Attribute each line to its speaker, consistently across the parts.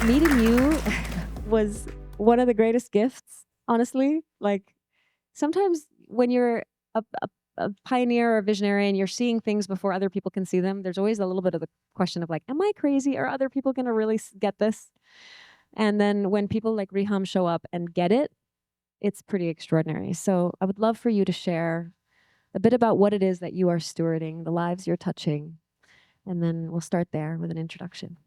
Speaker 1: meeting you was one of the greatest gifts, honestly. Like sometimes when you're a pioneer or a visionary and you're seeing things before other people can see them, there's always a little bit of the question of like, am I crazy? Are other people going to really get this? And then when people like Reham show up and get it, it's pretty extraordinary. So I would love for you to share a bit about what it is that you are stewarding, the lives you're touching, and then we'll start there with an introduction.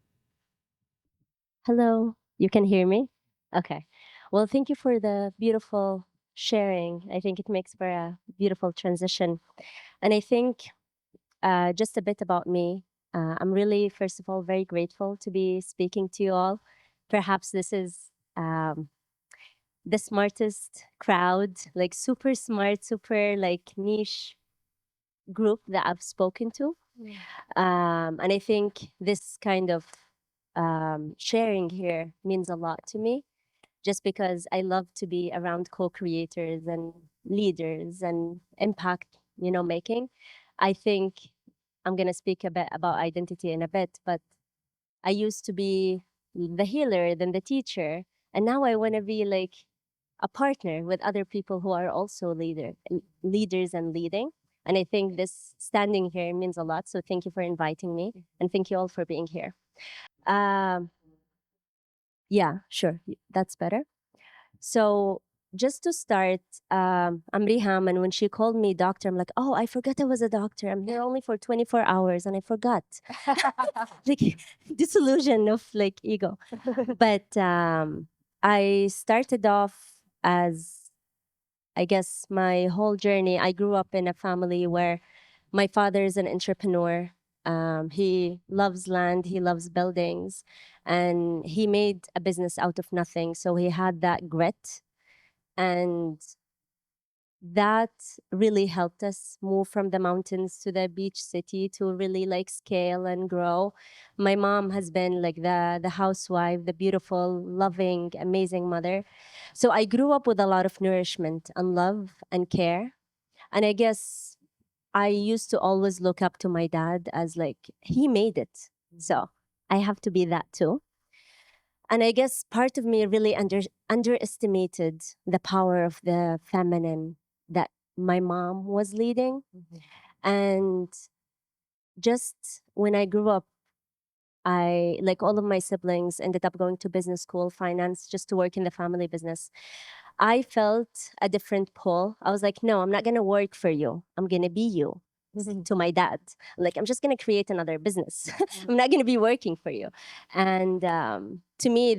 Speaker 2: Hello, you can hear me? Okay. Well, thank you for the beautiful sharing. I think it makes for a beautiful transition. And I think just a bit about me. I'm really, first of all, very grateful to be speaking to you all. Perhaps this is the smartest crowd, like super smart, super like niche group that I've spoken to. And I think this kind of sharing here means a lot to me, just because I love to be around co-creators and leaders and impact, making. I think I'm gonna speak a bit about identity in a bit, but I used to be the healer, then the teacher, and now I want to be like a partner with other people who are also leaders and leading. And I think this standing here means a lot. So thank you for inviting me, and thank you all for being here. Um, yeah, sure, that's better. So just to start, I'm Riham, and when she called me doctor, I'm like, oh, I forgot I was a doctor. I'm here only for 24 hours, and I forgot. Like disillusion of like ego. But I started off as, I guess, my whole journey. I grew up in a family where my father is an entrepreneur. He loves land, he loves buildings, and he made a business out of nothing. So he had that grit, and that really helped us move from the mountains to the beach city to really like scale and grow. My mom has been like the housewife, the beautiful, loving, amazing mother. So I grew up with a lot of nourishment and love and care. And I guess I used to always look up to my dad as like he made it. So I have to be that too. And I guess part of me really underestimated the power of the feminine that my mom was leading. And just when I grew up, I, like all of my siblings, ended up going to business school, finance, just to work in the family business. I felt a different pull. I was like, no, I'm not going to work for you. I'm going to be you. To my dad, like, I'm just going to create another business. I'm not going to be working for you. And to me,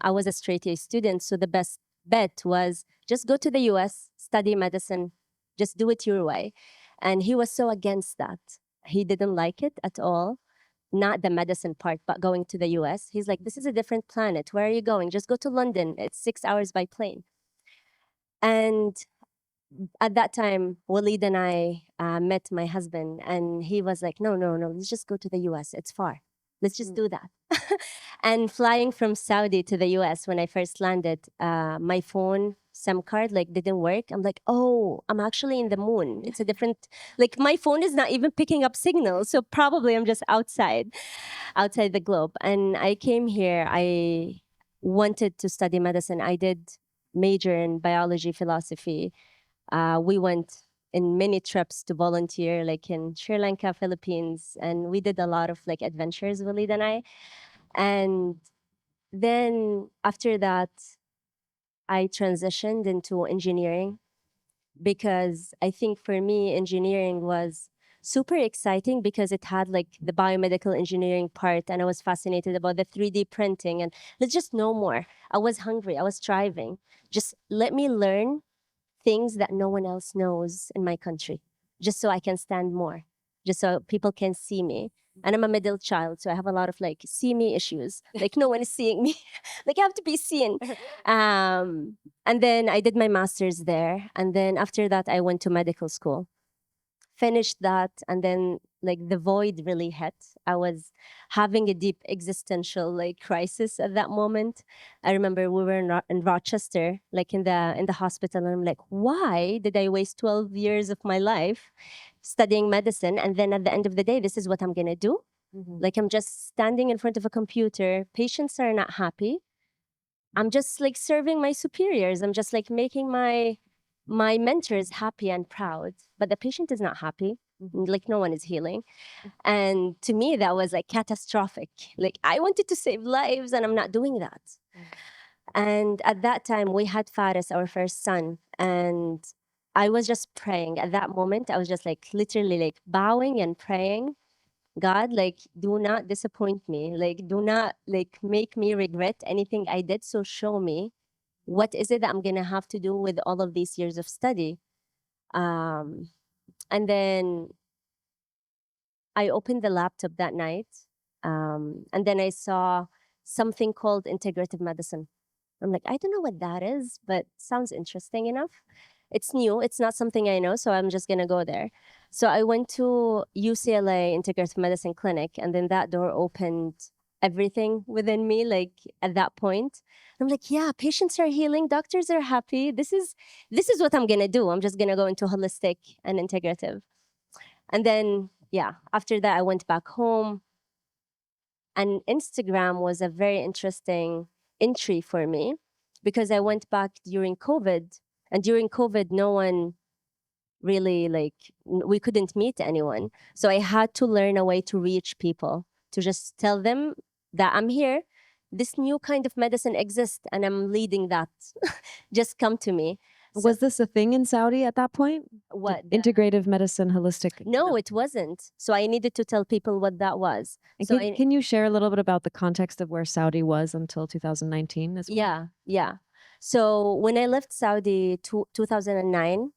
Speaker 2: I was a straight A student, so the best bet was just go to the US, study medicine, just do it your way. And he was so against that. He didn't like it at all, not the medicine part, but going to the US. He's like, this is a different planet. Where are you going? Just go to London. It's 6 hours by plane. And at that time, Walid and I met my husband, and he was like, no, no, no, let's just go to the US. It's far. Let's just do that. And flying from Saudi to the US, when I first landed, my phone SIM card like didn't work. I'm like, oh, I'm actually in the moon. It's a different, like my phone is not even picking up signals. So probably I'm just outside the globe. And I came here, I wanted to study medicine. I did major in biology, philosophy. We went in many trips to volunteer, like in Sri Lanka, Philippines, and we did a lot of like adventures, Walid and I. And then after that, I transitioned into engineering, because I think for me, engineering was super exciting because it had like the biomedical engineering part, and I was fascinated about the 3D printing, and let's just know more. I was hungry, I was striving. Just let me learn things that no one else knows in my country, just so I can stand more, just so people can see me. And I'm a middle child, so I have a lot of like see me issues. Like no one is seeing me. Like I have to be seen. And then I did my master's there. And then after that, I went to medical school, finished that, and then like the void really hit. I was having a deep existential like crisis at that moment. I remember we were in Rochester, like in the hospital, and I'm like, why did I waste 12 years of my life studying medicine, and then at the end of the day, this is what I'm gonna do? Like I'm just standing in front of a computer. Patients are not happy. I'm just like serving my superiors. I'm just like making my mentors happy and proud. But the patient is not happy. Like no one is healing. And to me, that was like catastrophic. Like I wanted to save lives and I'm not doing that. And at that time, we had Faris, our first son. And I was just praying. At that moment, I was just like literally like bowing and praying. God, like, do not disappoint me. Like, do not like make me regret anything I did. So show me what is it that I'm gonna have to do with all of these years of study. And then I opened the laptop that night, and then I saw something called integrative medicine. I'm like, I don't know what that is, but sounds interesting enough. It's new. It's not something I know, so I'm just gonna go there. So I went to UCLA Integrative Medicine Clinic, and then that door opened everything within me. Like at that point, I'm like, yeah, patients are healing, doctors are happy. This is what I'm gonna do. I'm just gonna go into holistic and integrative. And then yeah, after that, I went back home, and Instagram was a very interesting entry for me because I went back during COVID. And during COVID, no one really like, we couldn't meet anyone. So I had to learn a way to reach people, to just tell them that I'm here. This new kind of medicine exists and I'm leading that. Just come to me. So,
Speaker 1: Was this a thing in Saudi at that point?
Speaker 2: what?
Speaker 1: Integrative medicine, holistic?
Speaker 2: No, it wasn't. So I needed to tell people what that was.
Speaker 1: And
Speaker 2: So
Speaker 1: can you share a little bit about the context of where Saudi was until 2019 as well?
Speaker 2: yeah. So when I left Saudi 2009,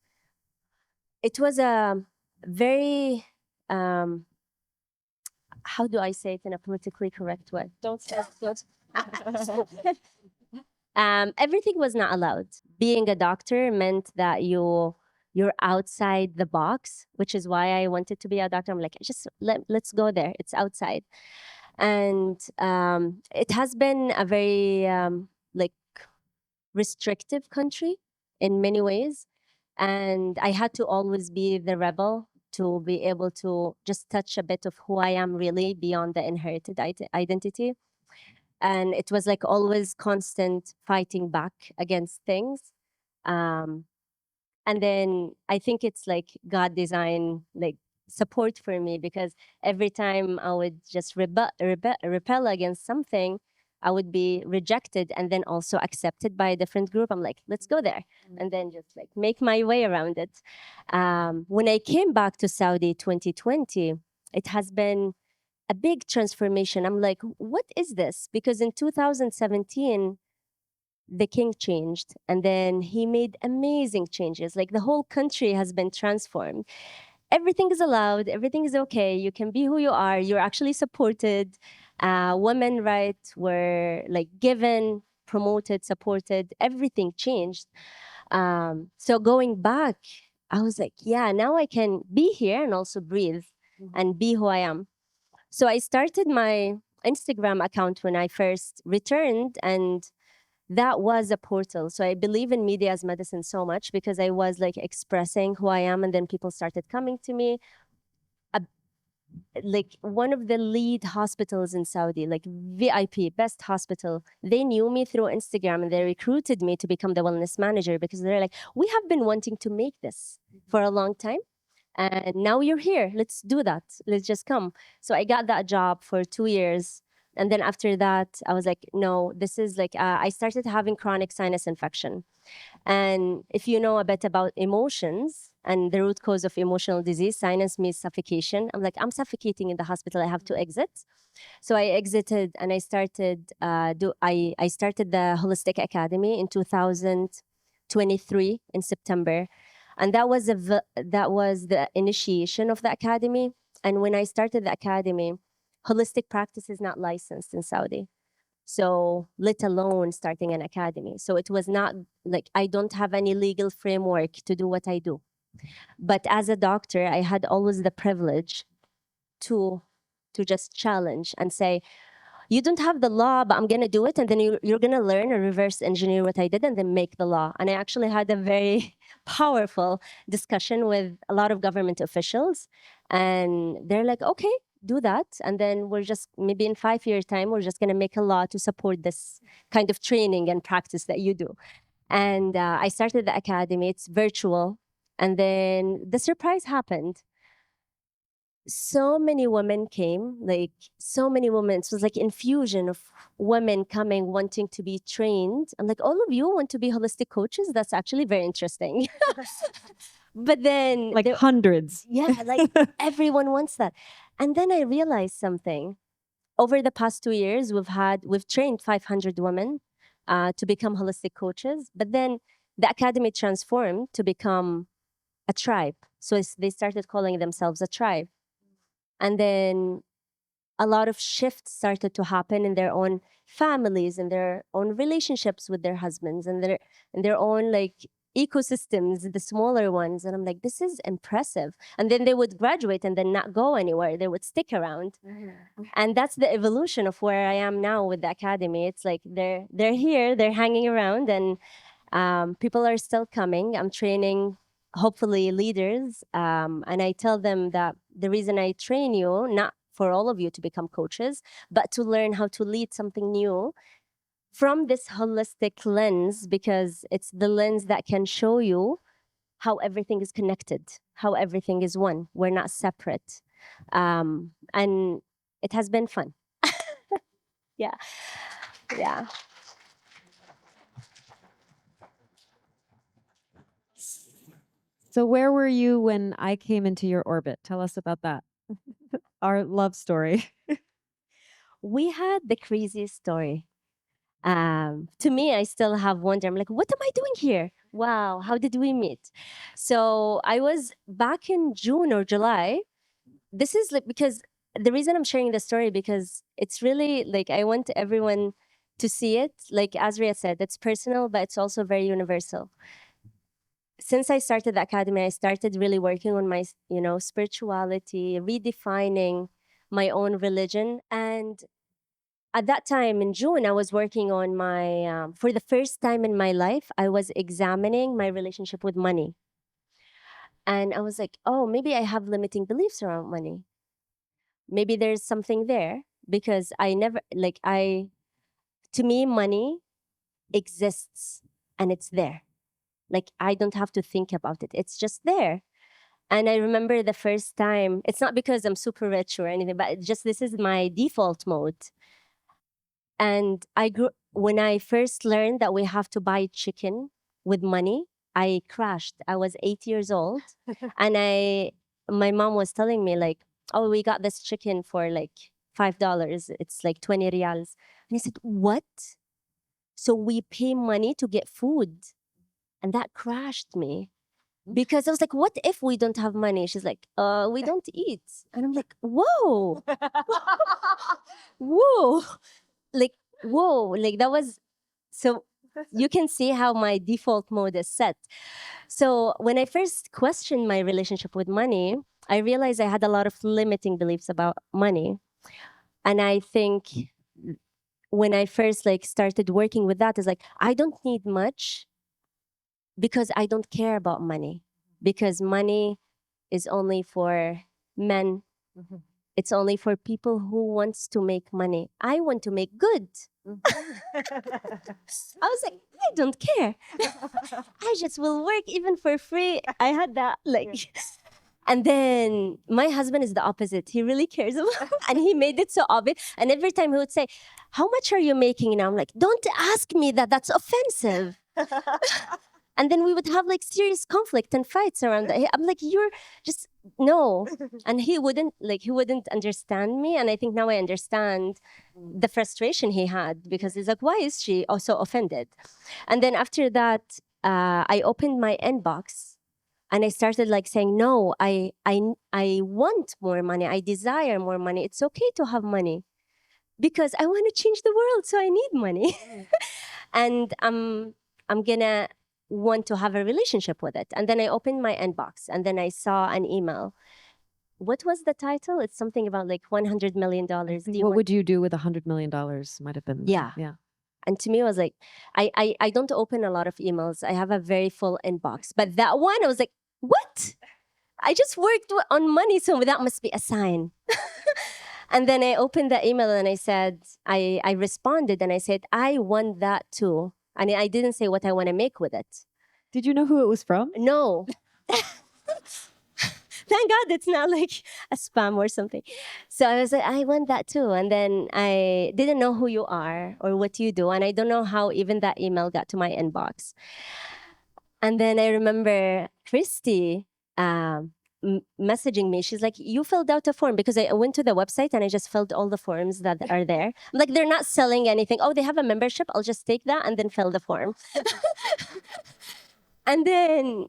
Speaker 2: it was a very, how do I say it in a politically correct way?
Speaker 1: Don't say it.
Speaker 2: Everything was not allowed. Being a doctor meant that you're outside the box, which is why I wanted to be a doctor. I'm like, just let's go there. It's outside. And it has been a very like restrictive country in many ways. And I had to always be the rebel to be able to just touch a bit of who I am really beyond the inherited identity. And it was like always constant fighting back against things. Um, and then I think it's like God design like support for me, because every time I would just repel against something, I would be rejected and then also accepted by a different group. I'm like, let's go there, and then just like make my way around it. When I came back to Saudi 2020, it has been a big transformation. I'm like, what is this? Because in 2017, the king changed and then he made amazing changes. Like the whole country has been transformed. Everything is allowed, everything is okay. You can be who you are, you're actually supported. Women rights were like given, promoted, supported, everything changed. So going back, I was like, yeah, now I can be here and also breathe and be who I am. So I started my Instagram account when I first returned, and that was a portal. So I believe in media as medicine so much because I was like expressing who I am, and then people started coming to me. Like one of the lead hospitals in Saudi, like VIP, best hospital, they knew me through Instagram and they recruited me to become the wellness manager because they're like, we have been wanting to make this for a long time. And now you're here. Let's do that. Let's just come. So I got that job for 2 years. And then after that, I was like, no, this is like, I started having chronic sinus infection. And if you know a bit about emotions and the root cause of emotional disease, sinus means suffocation. I'm like, I'm suffocating in the hospital. I have to exit. So I exited and I started I started the Holistic Academy in 2023 in September, and that was that was the initiation of the academy. And when I started the academy, holistic practice is not licensed in Saudi. So let alone starting an academy. So it was not like I don't have any legal framework to do what I do. But as a doctor, I had always the privilege to just challenge and say, you don't have the law, but I'm going to do it. And then you're going to learn or reverse engineer what I did and then make the law. And I actually had a very powerful discussion with a lot of government officials. And they're like, okay, do that, and then we're just maybe in 5 years time we're just going to make a law to support this kind of training and practice that you do. And I started the academy. It's virtual. And then the surprise happened. So many women came, like so many women. It was like infusion of women coming, wanting to be trained. I'm like, all of you want to be holistic coaches? That's actually very interesting. But then
Speaker 1: Like hundreds.
Speaker 2: yeah, like everyone wants that. And then I realized something. Over the past 2 years, we've trained 500 women to become holistic coaches. But then the academy transformed to become a tribe. So they started calling themselves a tribe. And then a lot of shifts started to happen in their own families and their own relationships with their husbands and their own like ecosystems, the smaller ones. And I'm like, this is impressive. And then they would graduate and then not go anywhere. They would stick around. And that's the evolution of where I am now with the academy. It's like they're here, they're hanging around, and people are still coming. I'm training hopefully leaders, and I tell them that the reason I train you, not for all of you to become coaches, but to learn how to lead something new from this holistic lens, because it's the lens that can show you how everything is connected, how everything is one. We're not separate. And it has been fun. Yeah. Yeah.
Speaker 1: So where were you when I came into your orbit? Tell us about that. Our love story.
Speaker 2: We had the craziest story. To me, I still have wonder. I'm like, what am I doing here? Wow, how did we meet? So I was back in June or July. This is like, because the reason I'm sharing the story, because it's really like I want everyone to see it. Like Azria said, it's personal, but it's also very universal. Since I started the academy, I started really working on my, spirituality, redefining my own religion. And at that time in June, I was working on my, for the first time in my life, I was examining my relationship with money. And I was like, oh, maybe I have limiting beliefs around money. Maybe there's something there, because I never, to me, money exists and it's there. Like, I don't have to think about it, it's just there. And I remember the first time, it's not because I'm super rich or anything, but just this is my default mode. And when I first learned that we have to buy chicken with money, I crashed. I was 8 years old. And my mom was telling me like, oh, we got this chicken for like $5. It's like 20 reals. And I said, what? So we pay money to get food. And that crashed me. Because I was like, what if we don't have money? She's like, we don't eat. And I'm like, whoa. Whoa. Like, whoa. Like that was, so you can see how my default mode is set. So when I first questioned my relationship with money, I realized I had a lot of limiting beliefs about money. And I think when I first started working with that, is like, I don't need much because I don't care about money, because money is only for men. It's only for people who wants to make money. I want to make good. I was like, I don't care. I just will work even for free. I had that and then my husband is the opposite. He really cares about and he made it so obvious. And every time he would say, how much are you making now? I'm like, don't ask me that. That's offensive. And then we would have serious conflict and fights around that. I'm like, you're just no. And he wouldn't understand me. And I think now I understand the frustration he had, because he's like, why is she also offended? And then after that, I opened my inbox and I started saying, no, I want more money. I desire more money. It's okay to have money because I want to change the world. So I need money. And I'm gonna want to have a relationship with it. And then I opened my inbox and then I saw an email. What was the title? It's something about $100 million.
Speaker 1: What would you do with $100 million? Might have been.
Speaker 2: Yeah.
Speaker 1: Yeah.
Speaker 2: And to me, it was like, I don't open a lot of emails. I have a very full inbox. But that one, I was like, what? I just worked on money, so that must be a sign. And then I opened the email and I said, I responded and I said, I want that too. And I didn't say what I want to make with it.
Speaker 1: Did you know who it was from?
Speaker 2: No. Thank God it's not like a spam or something. So I was like, I want that too. And then I didn't know who you are or what you do. And I don't know how even that email got to my inbox. And then I remember Christy messaging me. She's like, you filled out a form, because I went to the website and I just filled all the forms that are there. I'm like, they're not selling anything. Oh, they have a membership. I'll just take that and then fill the form. And then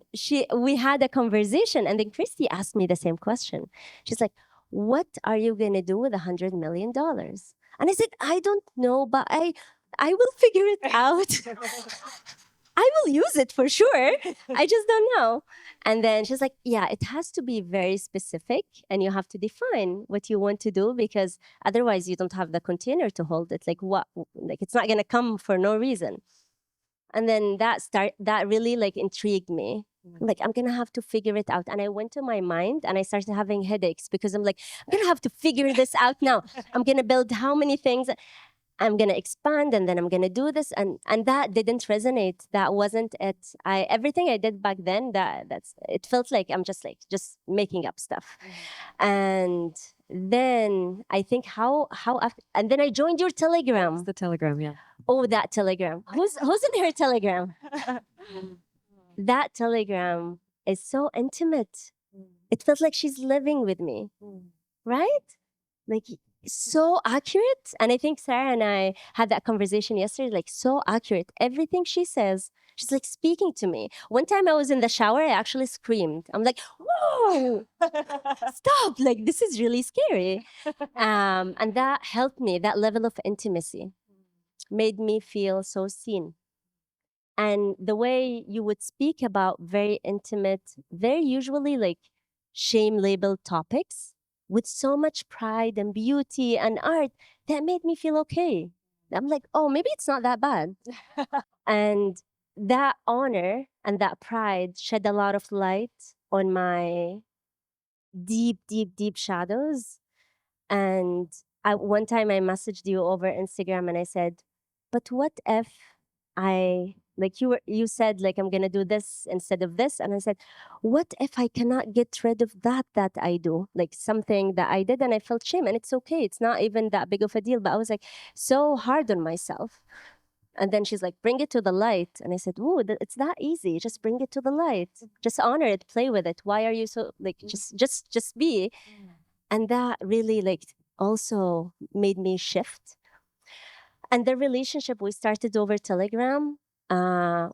Speaker 2: we had a conversation, and then Christy asked me the same question. She's like, what are you gonna do with $100 million? And I said, I don't know, but I will figure it out. I will use it for sure. I just don't know. And then she's like, yeah, it has to be very specific and you have to define what you want to do, because otherwise you don't have the container to hold it. Like what? Like it's not gonna come for no reason. And then that really like intrigued me. Like, I'm gonna have to figure it out. And I went to my mind and I started having headaches because I'm like, I'm gonna have to figure this out now. I'm gonna build how many things. I'm gonna expand and then I'm gonna do this, and that didn't resonate. That wasn't it. Everything I did back then, that's it felt like I'm just making up stuff. And then I think how after, and then I joined your Telegram.
Speaker 1: It's the Telegram, yeah.
Speaker 2: Oh, that Telegram. Who's in her Telegram? That Telegram is so intimate. It feels like she's living with me, right? Like so accurate. And I think Sarah and I had that conversation yesterday, like so accurate. Everything she says, she's like speaking to me. One time I was in the shower, I actually screamed. I'm like, whoa, stop. Like, this is really scary. And that helped me, that level of intimacy made me feel so seen. And the way you would speak about very intimate, very usually like shame labeled topics with so much pride and beauty and art, that made me feel okay. I'm like, oh, maybe it's not that bad. And that honor and that pride shed a lot of light on my deep, deep, deep shadows. And one time I messaged you over Instagram and I said, but what if you said like, I'm gonna do this instead of this. And I said, what if I cannot get rid of that I do? Like something that I did and I felt shame, and it's okay. It's not even that big of a deal. But I was like so hard on myself. And then she's like, bring it to the light. And I said, ooh, it's that easy. Just bring it to the light. Just honor it, play with it. Why are you so like, just be. And that really like also made me shift. And the relationship we started over Telegram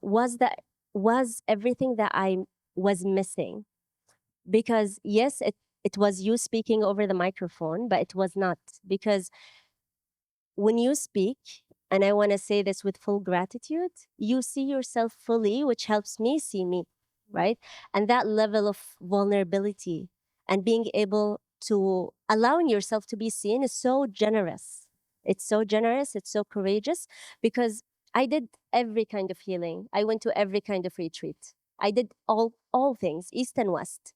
Speaker 2: was everything that I was missing. Because yes, it was you speaking over the microphone, but it was not. Because when you speak, and I want to say this with full gratitude, you see yourself fully, which helps me see me, right? And that level of vulnerability and being able to allowing yourself to be seen is so generous. It's so generous, it's so courageous, because I did every kind of healing. I went to every kind of retreat. I did all things, East and West.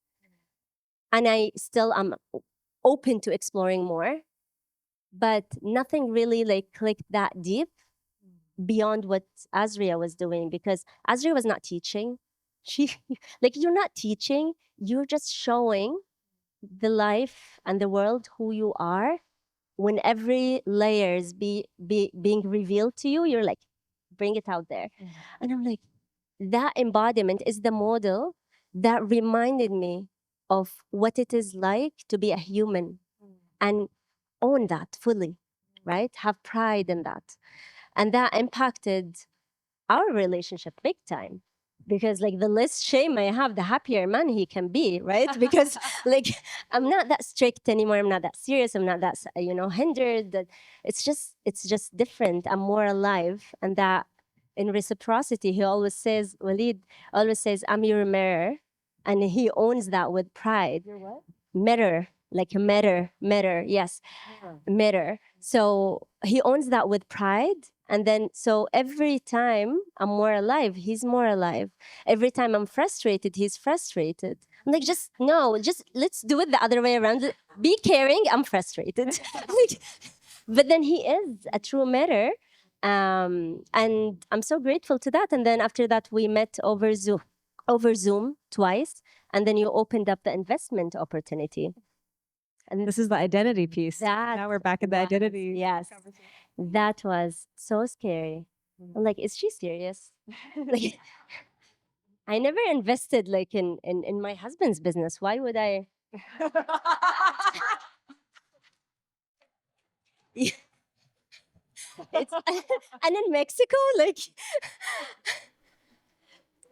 Speaker 2: And I still am open to exploring more, but nothing really like clicked that deep beyond what Azria was doing, because Azria was not teaching. She like, you're not teaching, you're just showing the life and the world who you are. When every layer is being revealed to you, you're like, bring it out there. And I'm like, that embodiment is the model that reminded me of what it is like to be a human and own that fully, right? Have pride in that. And that impacted our relationship big time, because like the less shame I have, the happier man he can be, right? Because like, I'm not that strict anymore, I'm not that serious, I'm not that hindered. That it's just different. I'm more alive. And that in reciprocity, he always says, Walid always says, I'm your mirror. And he owns that with pride.
Speaker 1: Your what?
Speaker 2: Mirror, like a mirror, yes. Mirror. So he owns that with pride. And then, so every time I'm more alive, he's more alive. Every time I'm frustrated, he's frustrated. I'm like, just no, just let's do it the other way around. Be caring. I'm frustrated. Like, but then he is a true mirror. And I'm so grateful to that. And then after that, we met over Zoom twice. And then you opened up the investment opportunity. And
Speaker 1: This is the identity piece.
Speaker 2: that
Speaker 1: Now we're back at the
Speaker 2: was-
Speaker 1: identity.
Speaker 2: Yes, that was so scary. I'm like, is she serious? Like, I never invested like in my husband's business. Why would I? It's and in Mexico, like,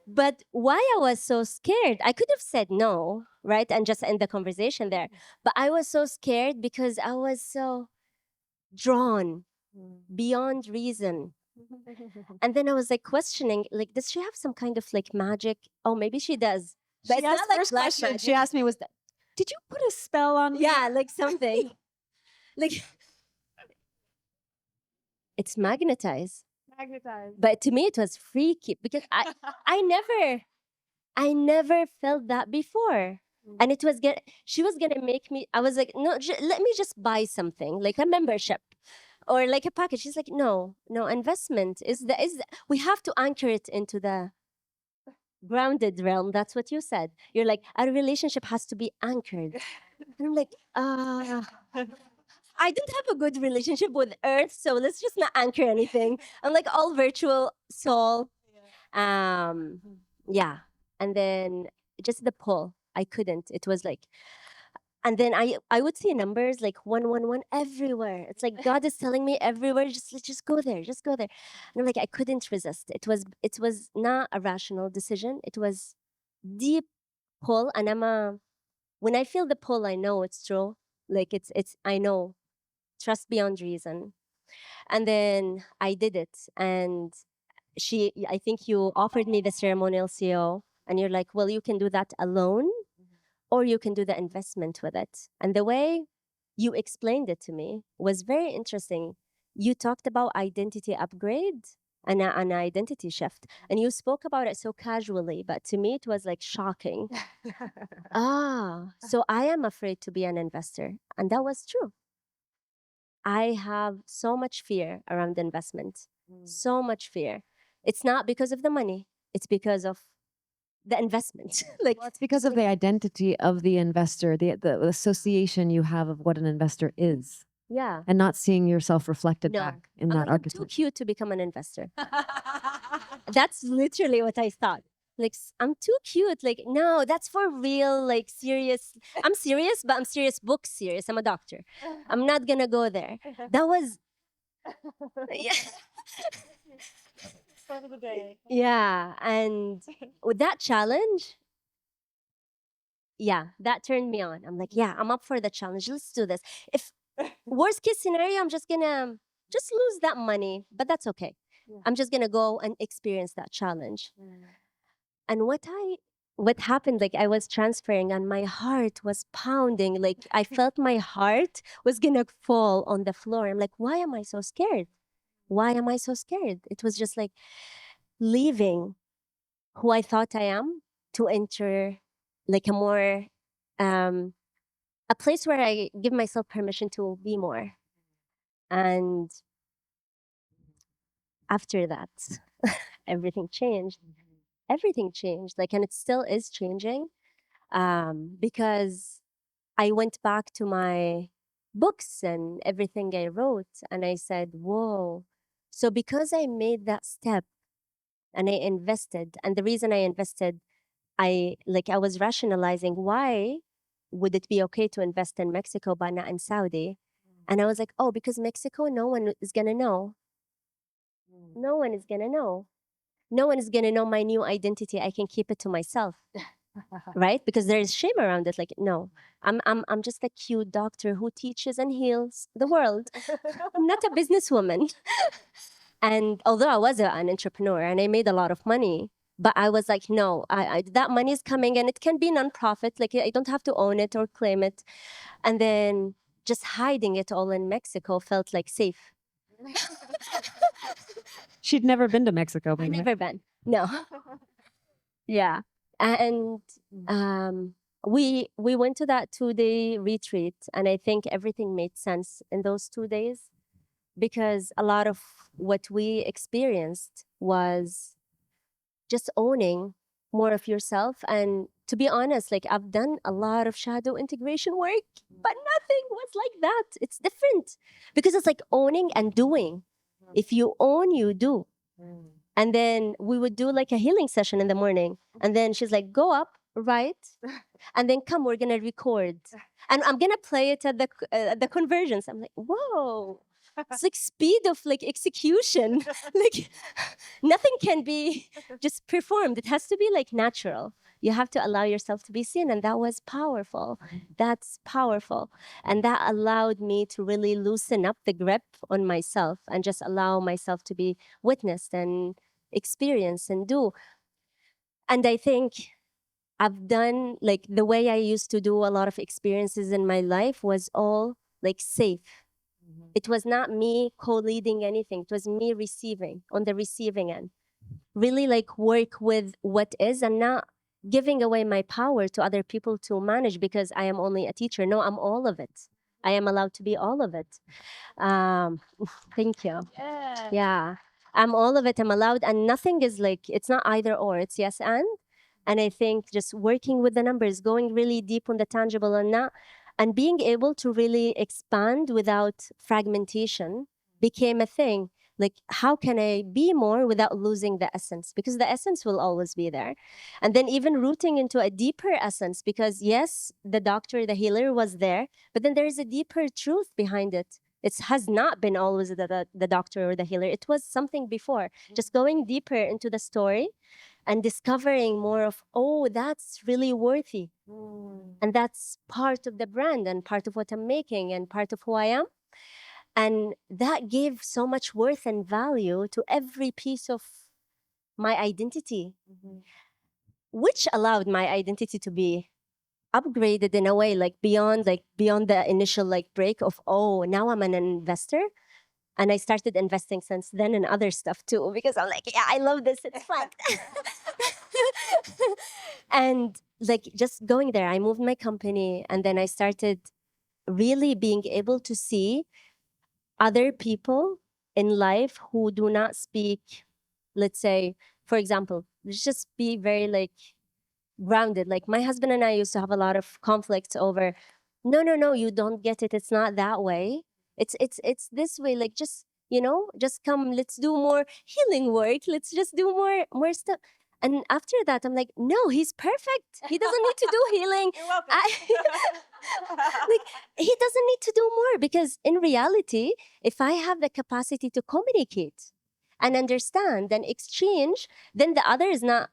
Speaker 2: but why I was so scared? I could have said no, right, and just end the conversation there. But I was so scared because I was so drawn beyond reason. And then I was like questioning, like, does she have some kind of like magic? Oh, maybe she does. But it's not like
Speaker 1: first
Speaker 2: black
Speaker 1: question
Speaker 2: magic.
Speaker 1: she asked me was, "Did you put a spell on me?"
Speaker 2: Yeah, like something. Like it's magnetized. But to me it was freaky because I never felt that before. And it was she was gonna make me. I was like, no, let me just buy something like a membership or like a package. She's like, no, investment we have to anchor it into the grounded realm. That's what you said. You're like, our relationship has to be anchored. And I'm like, I don't have a good relationship with Earth, so let's just not anchor anything. I'm like all virtual soul. Yeah. And then just the pull. I couldn't. It was like, and then I would see numbers like 111 everywhere. It's like God is telling me everywhere, just go there, just go there. And I'm like, I couldn't resist. It was not a rational decision. It was deep pull. And when I feel the pull, I know it's true. Like I know, trust beyond reason. And then I did it. And I think you offered me the ceremonial CEO, and you're like, well, you can do that alone or you can do the investment with it. And the way you explained it to me was very interesting. You talked about identity upgrade and an identity shift, and you spoke about it so casually, but to me it was like shocking. So I am afraid to be an investor. And that was true. I have so much fear around investment, so much fear. It's not because of the money, it's because of the investment. Like,
Speaker 1: Well, it's because of the identity of the investor, the association you have of what an investor is,
Speaker 2: yeah.
Speaker 1: and not seeing yourself reflected
Speaker 2: No.
Speaker 1: back in
Speaker 2: I'm
Speaker 1: that
Speaker 2: like, I'm too
Speaker 1: archetype.
Speaker 2: cute to become an investor. That's literally what I thought. Like, I'm too cute. Like, no, that's for real, like serious. I'm serious, but I'm serious book serious. I'm a doctor. I'm not gonna go there. That was, yeah. Yeah. And with that challenge, yeah, that turned me on. I'm like, yeah, I'm up for the challenge. Let's do this. If worst case scenario, I'm just gonna just lose that money, but that's okay. I'm just gonna go and experience that challenge. And what happened, like I was transferring and my heart was pounding. Like I felt my heart was gonna fall on the floor. I'm like, why am I so scared? Why am I so scared? It was just like leaving who I thought I am to enter like a more a place where I give myself permission to be more. And after that, everything changed. Everything changed. Like, and it still is changing. Because I went back to my books and everything I wrote, and I said, whoa. So because I made that step and I invested, and the reason I invested, I was rationalizing why would it be okay to invest in Mexico but not in Saudi? And I was like, oh, because Mexico, no one is gonna know. No one is gonna know. No one is gonna know my new identity. I can keep it to myself. Right? Because there is shame around it. Like, no, I'm just a cute doctor who teaches and heals the world. I'm not a businesswoman. And although I was an entrepreneur and I made a lot of money, but I was like, no, that money is coming and it can be nonprofit. Like I don't have to own it or claim it. And then just hiding it all in Mexico felt like safe.
Speaker 1: She'd never been to Mexico,
Speaker 2: I've
Speaker 1: right?
Speaker 2: never been. No. Yeah. And we went to that 2-day retreat, and I think everything made sense in those 2 days, because a lot of what we experienced was just owning more of yourself. And to be honest, like, I've done a lot of shadow integration work, but nothing was like that. It's different because it's like owning and doing. If you own, you do. And then we would do like a healing session in the morning. And then she's like, go up, write, and then come, we're gonna record. And I'm gonna play it at the conversions. I'm like, whoa. It's like speed of like execution. Like nothing can be just performed. It has to be like natural. You have to allow yourself to be seen. And that was powerful. That's powerful. And that allowed me to really loosen up the grip on myself and just allow myself to be witnessed and experience and do. And I think I've done like the way I used to do a lot of experiences in my life was all like safe. It was not me co-leading anything. It was me receiving on the receiving end. Really like work with what is and not giving away my power to other people to manage because I am only a teacher. No, I'm all of it. I am allowed to be all of it. Um, thank you. Yeah. I'm all of it. I'm allowed. And nothing is like, it's not either or, it's yes and. And I think just working with the numbers, going really deep on the tangible and not, and being able to really expand without fragmentation became a thing. Like, how can I be more without losing the essence? Because the essence will always be there. And then even rooting into a deeper essence, because yes, the doctor, the healer was there, but then there is a deeper truth behind it. It has not been always the doctor or the healer. It was something before. Just going deeper into the story and discovering more of, oh, that's really worthy. And that's part of the brand and part of what I'm making and part of who I am. And that gave so much worth and value to every piece of my identity, which allowed my identity to be upgraded in a way, like beyond the initial like break of, oh, now I'm an investor. And I started investing since then in other stuff too, because I'm like, yeah, I love this. It's fun. And like just going there, I moved my company and then I started really being able to see other people in life who do not speak, let's say, for example, let's just be very like grounded. Like my husband and I used to have a lot of conflicts over, no, you don't get it. It's not that way. It's this way. Like just, just come, let's do more healing work. Let's just do more stuff. And after that, I'm like, no, he's perfect. He doesn't need to do healing.
Speaker 1: You're welcome.
Speaker 2: Like he doesn't need to do more because in reality, if I have the capacity to communicate and understand and exchange, then the other is not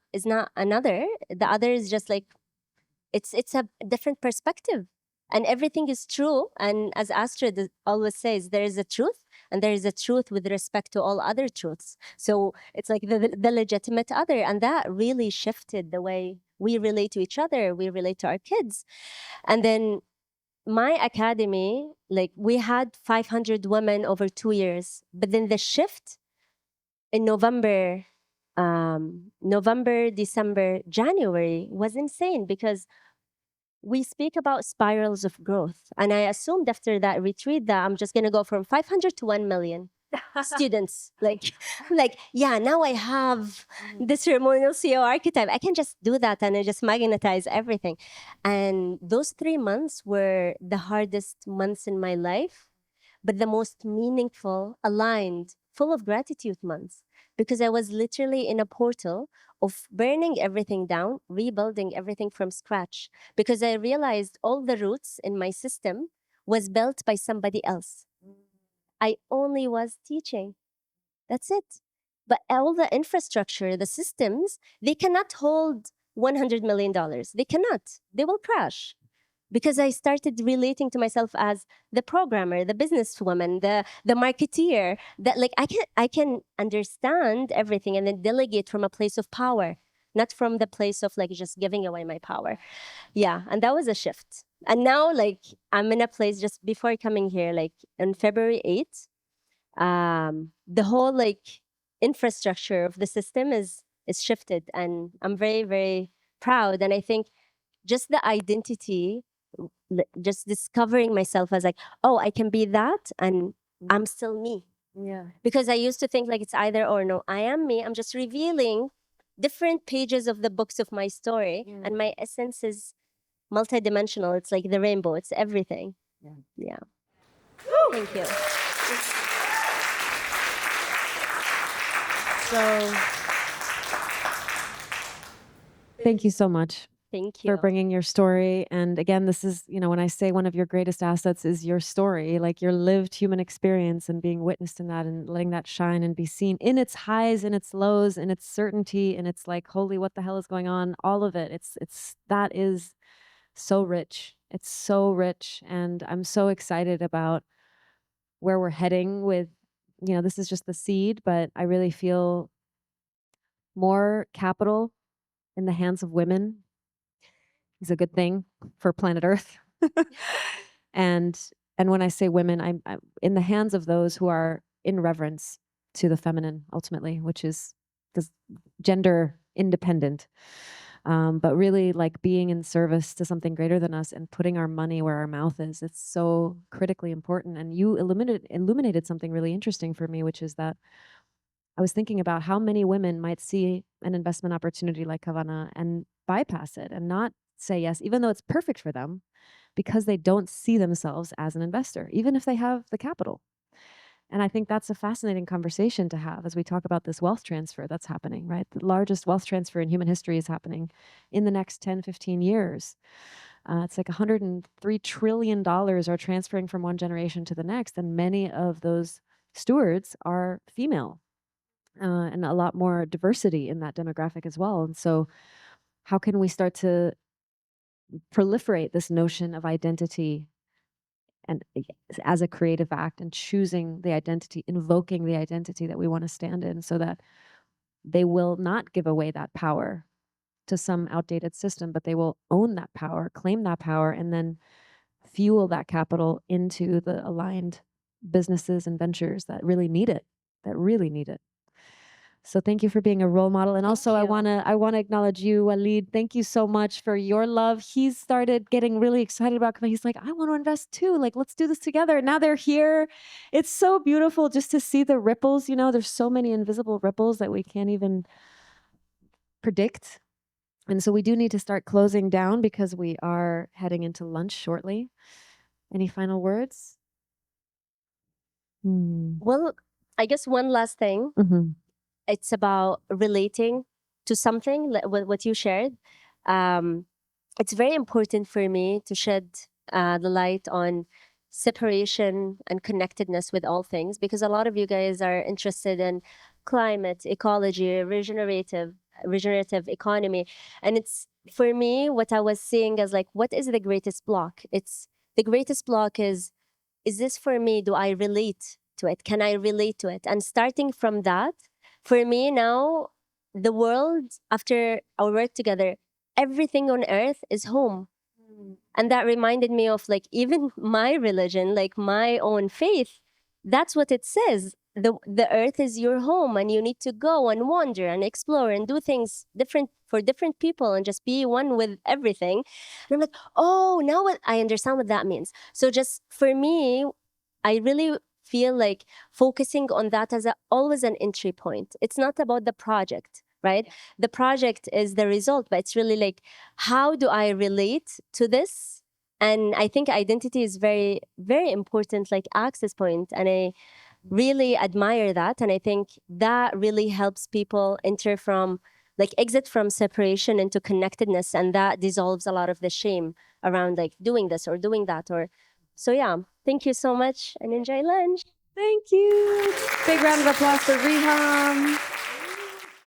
Speaker 2: another. The other is just like it's a different perspective. And everything is true. And as Astrid always says, there is a truth and there is a truth with respect to all other truths. So it's like the legitimate other. And that really shifted the way we relate to each other, we relate to our kids. And then my academy, like we had 500 women over 2 years, but then the shift in November, December, January was insane because we speak about spirals of growth. And I assumed after that retreat that I'm just gonna go from 500 to 1 million students. Like, yeah, now I have the ceremonial CEO archetype. I can just do that and I just magnetize everything. And those 3 months were the hardest months in my life, but the most meaningful, aligned, full of gratitude months, because I was literally in a portal of burning everything down, rebuilding everything from scratch, because I realized all the roots in my system was built by somebody else. I only was teaching. That's it. But all the infrastructure, the systems, they cannot hold $100 million. They cannot. They will crash because I started relating to myself as the programmer, the businesswoman, the marketeer. That like I can understand everything and then delegate from a place of power, not from the place of like just giving away my power. Yeah, and that was a shift. And now like I'm in a place just before coming here, like on February 8th, the whole like infrastructure of the system is shifted, and I'm very very proud. And I think just the identity, just discovering myself as like, oh, I can be that and I'm still me.
Speaker 1: Yeah.
Speaker 2: Because I used to think like it's either or. No, I am me. I'm just revealing different pages of the books of my story, and my essence is multidimensional. It's like the rainbow. It's everything. Yeah. Thank you.
Speaker 1: So thank you so much
Speaker 2: Thank you.
Speaker 1: for bringing your story. And again, this is, when I say one of your greatest assets is your story, like your lived human experience and being witnessed in that and letting that shine and be seen in its highs and its lows and its certainty. And it's like, holy, what the hell is going on? All of it. That is so rich. It's so rich. And I'm so excited about where we're heading with, this is just the seed, but I really feel more capital in the hands of women is a good thing for planet Earth. and when I say women, I'm in the hands of those who are in reverence to the feminine ultimately, which is this gender independent. But really like being in service to something greater than us and putting our money where our mouth is. It's so critically important. And you illuminated something really interesting for me, which is that I was thinking about how many women might see an investment opportunity like KAVANÂ and bypass it and not say yes, even though it's perfect for them, because they don't see themselves as an investor, even if they have the capital. And I think that's a fascinating conversation to have as we talk about this wealth transfer that's happening, right? The largest wealth transfer in human history is happening in the next 10, 15 years. It's like $103 trillion are transferring from one generation to the next. And many of those stewards are female. And a lot more diversity in that demographic as well. And so, how can we start to proliferate this notion of identity and as a creative act and choosing the identity, invoking the identity that we want to stand in so that they will not give away that power to some outdated system, but they will own that power, claim that power, and then fuel that capital into the aligned businesses and ventures that really need it, that really need it. So thank you for being a role model. And also I wanna acknowledge you, Walid. Thank you so much for your love. He's started getting really excited about coming. He's like, I want to invest too. Like, let's do this together. Now they're here. It's so beautiful just to see the ripples. There's so many invisible ripples that we can't even predict. And so we do need to start closing down because we are heading into lunch shortly. Any final words?
Speaker 2: Well, I guess one last thing. It's about relating to something, what you shared. It's very important for me to shed the light on separation and connectedness with all things, because a lot of you guys are interested in climate, ecology, regenerative economy. And it's, for me, what I was seeing as like, what is the greatest block? It's the greatest block is this for me? Do I relate to it? Can I relate to it? And starting from that, for me now, the world, after our work together, everything on earth is home. And that reminded me of like even my religion, like my own faith. That's what it says. The earth is your home, and you need to go and wander and explore and do things different for different people and just be one with everything. And I'm like, oh, now I understand what that means. So just for me, I really feel like focusing on that as always an entry point. It's not about the project, right? The project is the result, but it's really like, how do I relate to this? And I think identity is very, very important, like access point. And I really admire that. And I think that really helps people exit from separation into connectedness. And that dissolves a lot of the shame around like doing this or doing that. So yeah, thank you so much and enjoy lunch.
Speaker 1: Thank you. Big round of applause for Reham.